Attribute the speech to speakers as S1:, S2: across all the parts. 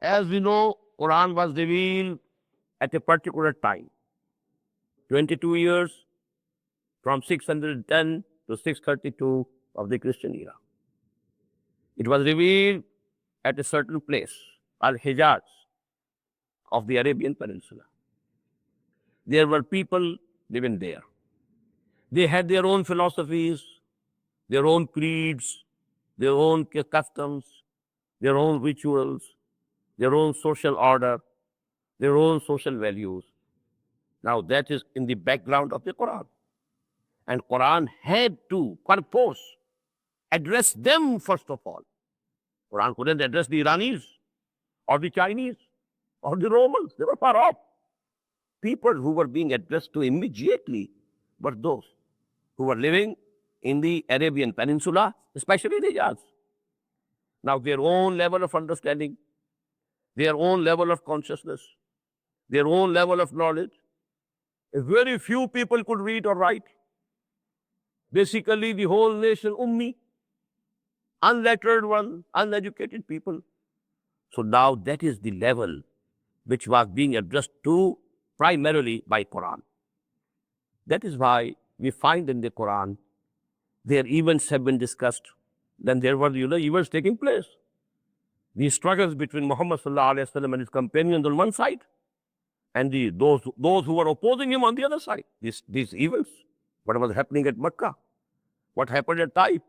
S1: As we know, Quran was revealed at a particular time, 22 years from 610 to 632 of the Christian era. It was revealed at a certain place, Al-Hijaz of the Arabian Peninsula. There were people living there. They had their own philosophies, their own creeds, their own customs, their own rituals, their own social order, their own social values. Now that is in the background of the Quran. And Quran had to purpose, address them first of all. Quran couldn't address the Iranis or the Chinese or the Romans. They were far off. People who were being addressed to immediately were those who were living in the Arabian Peninsula, especially the Hijaz. Now their own level of understanding, their own level of consciousness, their own level of knowledge, very few people could read or write. Basically, the whole nation ummi, unlettered one, uneducated people. So now that is the level which was being addressed to primarily by Quran. That is why we find in the Quran, their events have been discussed. Then there were, events taking place. The struggles between Muhammad sallallahu alaihi wasallam and his companions on one side, and those who were opposing him on the other side. These events, what was happening at Mecca, what happened at Taif,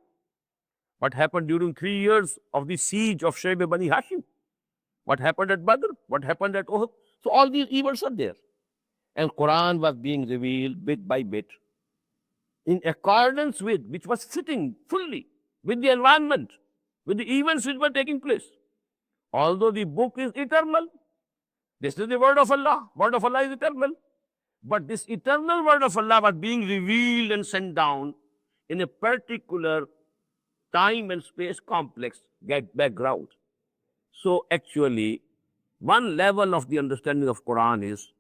S1: what happened during 3 years of the siege of Shayb Bani Hashim, what happened at Badr, what happened at Uhud. So all these events are there. And Quran was being revealed bit by bit in accordance with, which was fitting fully with the environment, with the events which were taking place. Although the book is eternal, this is the word of Allah. Word of Allah is eternal. But this eternal word of Allah was being revealed and sent down in a particular time and space complex background. So actually, one level of the understanding of Quran is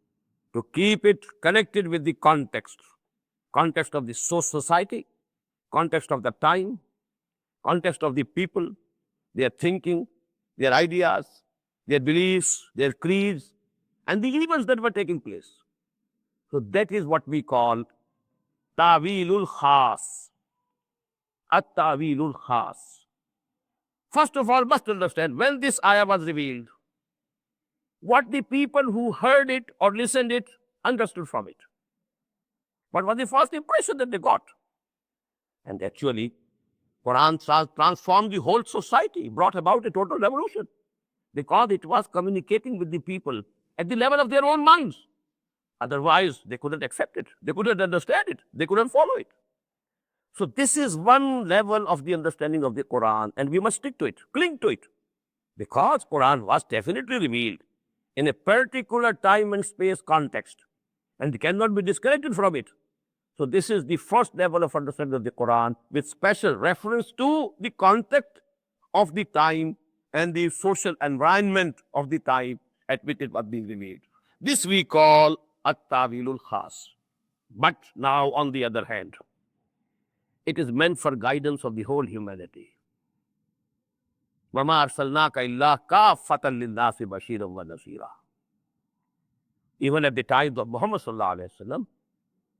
S1: to keep it connected with the context of the society, context of the time, context of the people, their thinking, their ideas, their beliefs, their creeds, and the events that were taking place. So that is what we call Ta'wilul Khas. At-Ta'wilul Khas. First of all, must understand when this ayah was revealed, what the people who heard it or listened it understood from it. What was the first impression that they got? And actually, Quran transformed the whole society, brought about a total revolution, because it was communicating with the people at the level of their own minds. Otherwise, they couldn't accept it. They couldn't understand it. They couldn't follow it. So this is one level of the understanding of the Quran, and we must stick to it, cling to it, because Quran was definitely revealed in a particular time and space context, and it cannot be disconnected from it. So this is the first level of understanding of the Quran, with special reference to the context of the time and the social environment of the time at which it was being revealed. This we call At-Ta'wilul Khas. But now, on the other hand, it is meant for guidance of the whole humanity. وَمَا أَرْسَلْنَاكَ إِلَّا كَافَّةً لِلنَّاسِ بَشِيرًا وَنَذِيرًا. Even at the time of Muhammad sallallahu alaihi wasallam,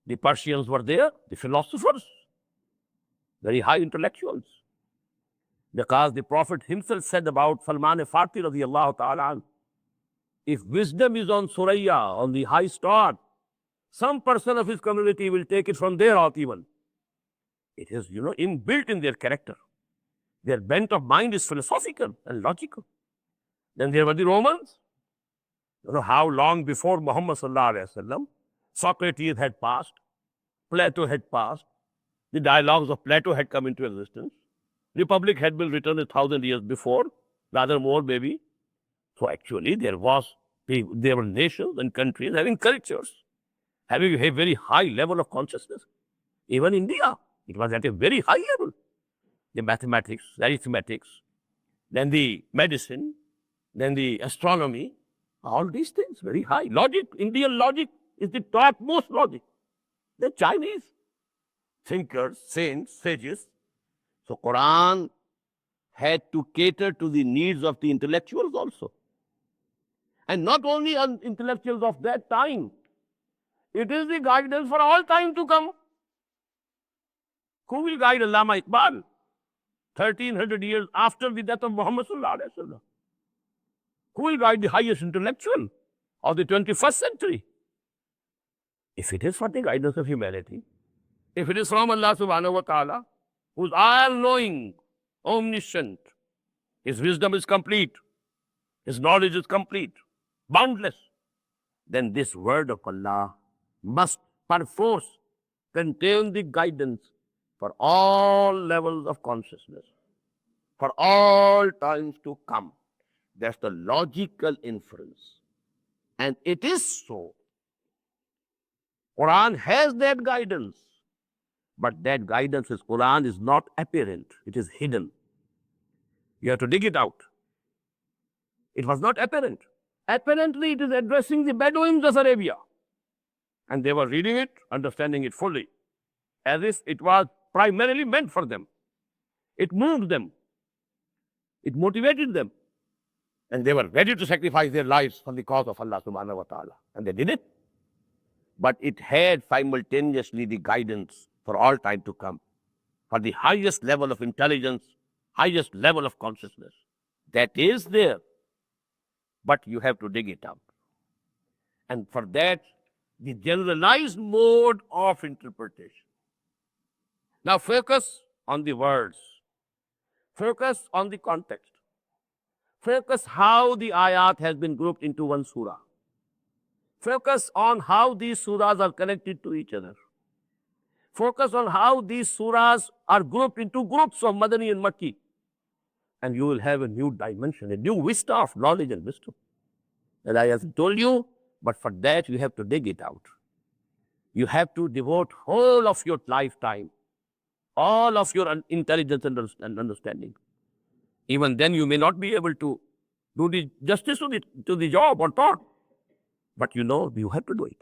S1: the Persians were there, the philosophers, very high intellectuals. Because the Prophet himself said about Salman Farsi radiyallahu ta'ala, if wisdom is on Suraya, on the high star, some person of his community will take it from there out even. It is, inbuilt in their character. Their bent of mind is philosophical and logical. Then there were the Romans. How long before Muhammad sallallahu alaihi wasallam, Socrates had passed, Plato had passed, the dialogues of Plato had come into existence. Republic had been written 1,000 years before, rather more maybe. So actually there were nations and countries having cultures, having a very high level of consciousness. Even India, it was at a very high level. The mathematics, the arithmetics, then the medicine, then the astronomy, all these things, very high. Logic, Indian logic is the topmost logic. The Chinese thinkers, saints, sages. So Quran had to cater to the needs of the intellectuals also. And not only on intellectuals of that time, it is the guidance for all time to come. Who will guide Allama Iqbal 1300 years after the death of Muhammad sallallahu alaihi wasallam? Who will guide the highest intellectual of the 21st century? If it is for the guidance of humanity, if it is from Allah subhanahu wa ta'ala, who's all-knowing, omniscient, His wisdom is complete, His knowledge is complete, boundless, then this word of Allah must perforce contain the guidance for all levels of consciousness, for all times to come. That's the logical inference. And it is so. Quran has that guidance, but that guidance is Quran is not apparent, it is hidden. You have to dig it out. It was not apparent. Apparently, it is addressing the Bedouins of Arabia. And they were reading it, understanding it fully, as if it was primarily meant for them. It moved them. It motivated them. And they were ready to sacrifice their lives for the cause of Allah subhanahu wa ta'ala. And they did it. But it had simultaneously the guidance for all time to come, for the highest level of intelligence, highest level of consciousness. That is there. But you have to dig it out. And for that, the generalized mode of interpretation. Now focus on the words. Focus on the context. Focus how the ayat has been grouped into one surah. Focus on how these surahs are connected to each other. Focus on how these surahs are grouped into groups of Madani and Makki. And you will have a new dimension, a new vista of knowledge and wisdom. And I have told you, but for that you have to dig it out. You have to devote whole of your lifetime, all of your intelligence and understanding. Even then you may not be able to do the justice to the job or thought. But you know, you have to do it.